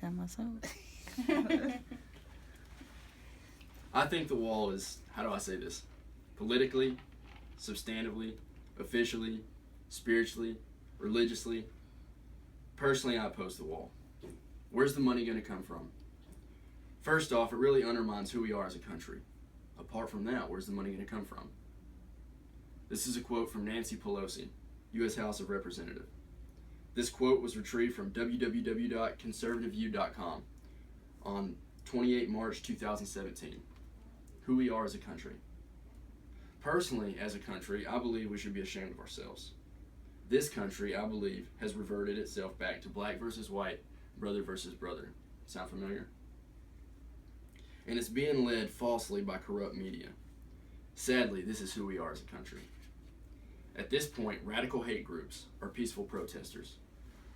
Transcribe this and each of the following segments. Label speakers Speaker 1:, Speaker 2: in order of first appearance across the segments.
Speaker 1: that myself.
Speaker 2: I think the wall is, how do I say this? Politically, substantively, officially, spiritually, religiously. Personally, I oppose the wall. Where's the money going to come from? First off, it really undermines who we are as a country. Apart from that, where's the money going to come from? This is a quote from Nancy Pelosi, U.S. House of Representatives. This quote was retrieved from www.conservativeview.com on 28 March 2017. Who we are as a country. Personally, as a country, I believe we should be ashamed of ourselves. This country, I believe, has reverted itself back to black versus white, brother versus brother. Sound familiar? And it's being led falsely by corrupt media. Sadly, this is who we are as a country. At this point, radical hate groups are peaceful protesters.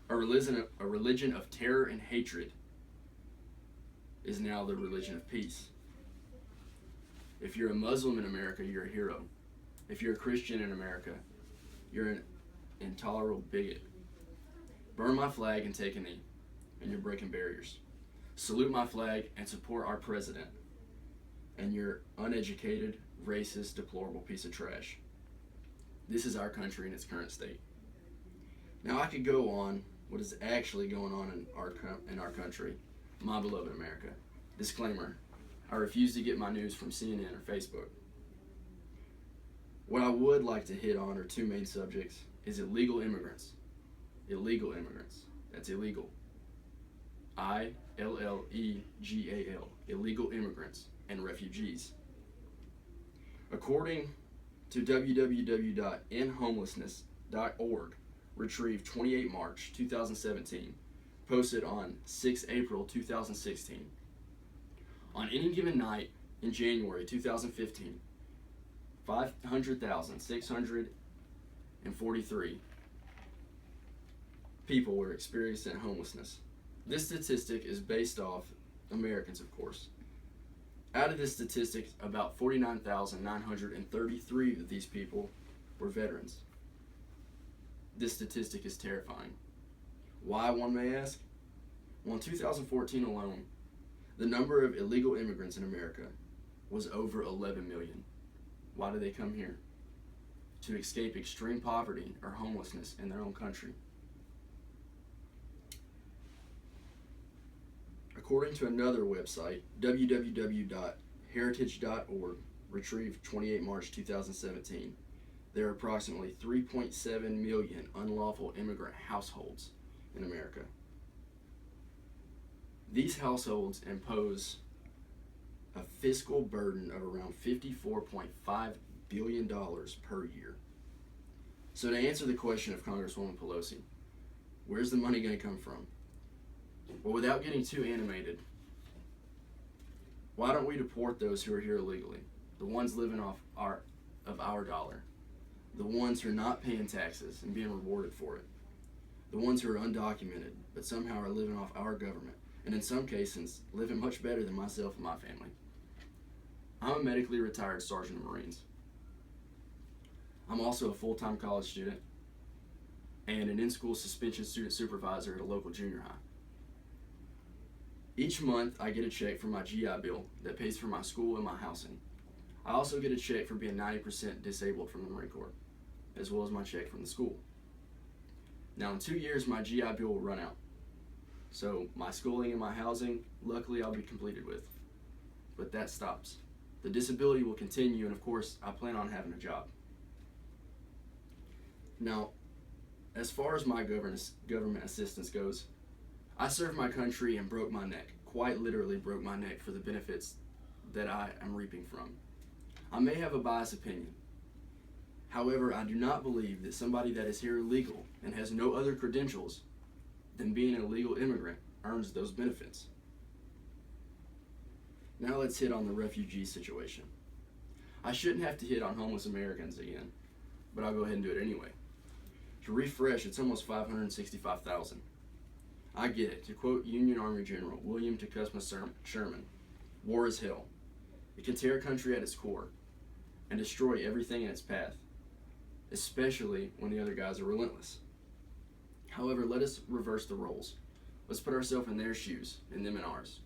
Speaker 2: A religion of terror and hatred is now the religion of peace. If you're a Muslim in America, you're a hero. If you're a Christian in America, you're an intolerable bigot. Burn my flag and take a knee, and you're breaking barriers. Salute my flag and support our president, and you're uneducated, racist, deplorable piece of trash. This is our country in its current state. Now I could go on what is actually going on in our country, my beloved America. Disclaimer, I refuse to get my news from CNN or Facebook. What I would like to hit on are two main subjects is illegal immigrants. Illegal immigrants. That's illegal. ILLEGAL. Illegal immigrants and refugees. According to www.endhomelessness.org, retrieved 28 March 2017, posted on 6 April 2016. On any given night in January 2015, 500,643 people were experiencing homelessness. This statistic is based off Americans, of course. Out of this statistic, about 49,933 of these people were veterans. This statistic is terrifying. Why, one may ask? Well, in 2014 alone, the number of illegal immigrants in America was over 11 million. Why do they come here? To escape extreme poverty or homelessness in their own country. According to another website, www.heritage.org, retrieved 28 March 2017, there are approximately 3.7 million unlawful immigrant households in America. These households impose a fiscal burden of around $54.5 billion per year. So to answer the question of Congresswoman Pelosi, where's the money going to come from? Well, without getting too animated, why don't we deport those who are here illegally? The ones living off our dollar. The ones who are not paying taxes and being rewarded for it. The ones who are undocumented, but somehow are living off our government. And in some cases, living much better than myself and my family. I'm a medically retired Sergeant of Marines. I'm also a full-time college student and an in-school suspension student supervisor at a local junior high. Each month, I get a check from my GI Bill that pays for my school and my housing. I also get a check for being 90% disabled from the Marine Corps, as well as my check from the school. Now, in 2 years, my GI Bill will run out. So my schooling and my housing, luckily I'll be completed with. But that stops. The disability will continue, and of course, I plan on having a job. Now, as far as my government assistance goes, I served my country and broke my neck, quite literally broke my neck for the benefits that I am reaping from. I may have a biased opinion. However, I do not believe that somebody that is here illegal and has no other credentials than being an illegal immigrant earns those benefits. Now let's hit on the refugee situation. I shouldn't have to hit on homeless Americans again, but I'll go ahead and do it anyway. To refresh, it's almost 565,000. I get it. To quote Union Army General William Tecumseh Sherman, war is hell. It can tear a country at its core and destroy everything in its path, especially when the other guys are relentless. However, let us reverse the roles. Let's put ourselves in their shoes and them in ours.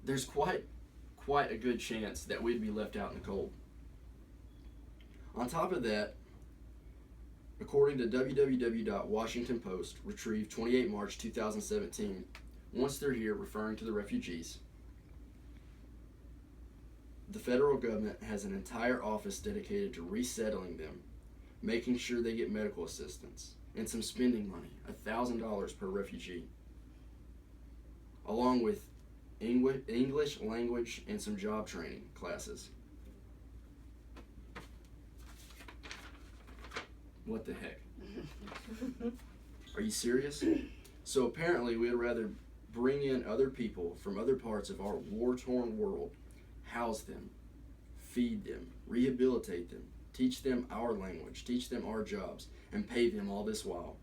Speaker 2: There's quite a good chance that we'd be left out in the cold. On top of that, according to www.washingtonpost, retrieved 28 March 2017, once they're here, referring to the refugees, the federal government has an entire office dedicated to resettling them, making sure they get medical assistance, and some spending money, $1,000 per refugee, along with English language and some job training classes. What the heck? Are you serious? So apparently we'd rather bring in other people from other parts of our war-torn world, house them, feed them, rehabilitate them, teach them our language, teach them our jobs, and pay them all this while.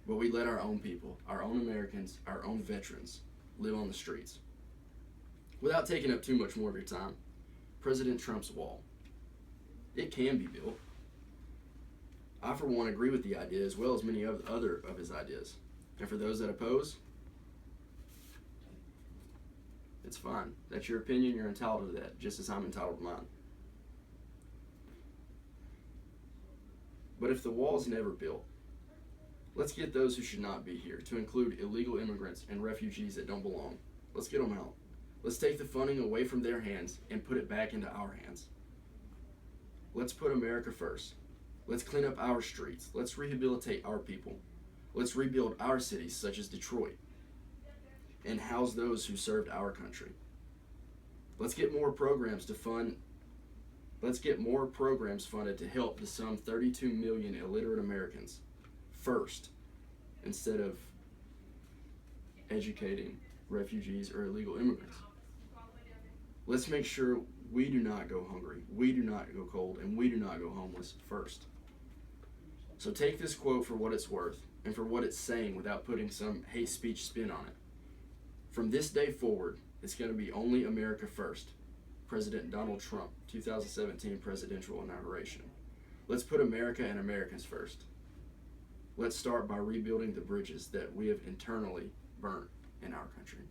Speaker 2: But we let our own people, our own Americans, our own veterans, live on the streets. Without taking up too much more of your time, President Trump's wall. It can be built. I, for one, agree with the idea as well as many other of his ideas. And for those that oppose, it's fine. That's your opinion. You're entitled to that, just as I'm entitled to mine. But if the wall's never built, let's get those who should not be here, to include illegal immigrants and refugees that don't belong. Let's get them out. Let's take the funding away from their hands and put it back into our hands. Let's put America first. Let's clean up our streets. Let's rehabilitate our people. Let's rebuild our cities, such as Detroit, and house those who served our country. Let's get more programs funded to help the some 32 million illiterate Americans first, instead of educating refugees or illegal immigrants. Let's make sure we do not go hungry, we do not go cold, and we do not go homeless first. So take this quote for what it's worth and for what it's saying without putting some hate speech spin on it. From this day forward, it's going to be only America first. President Donald Trump, 2017 presidential inauguration. Let's put America and Americans first. Let's start by rebuilding the bridges that we have internally burnt in our country.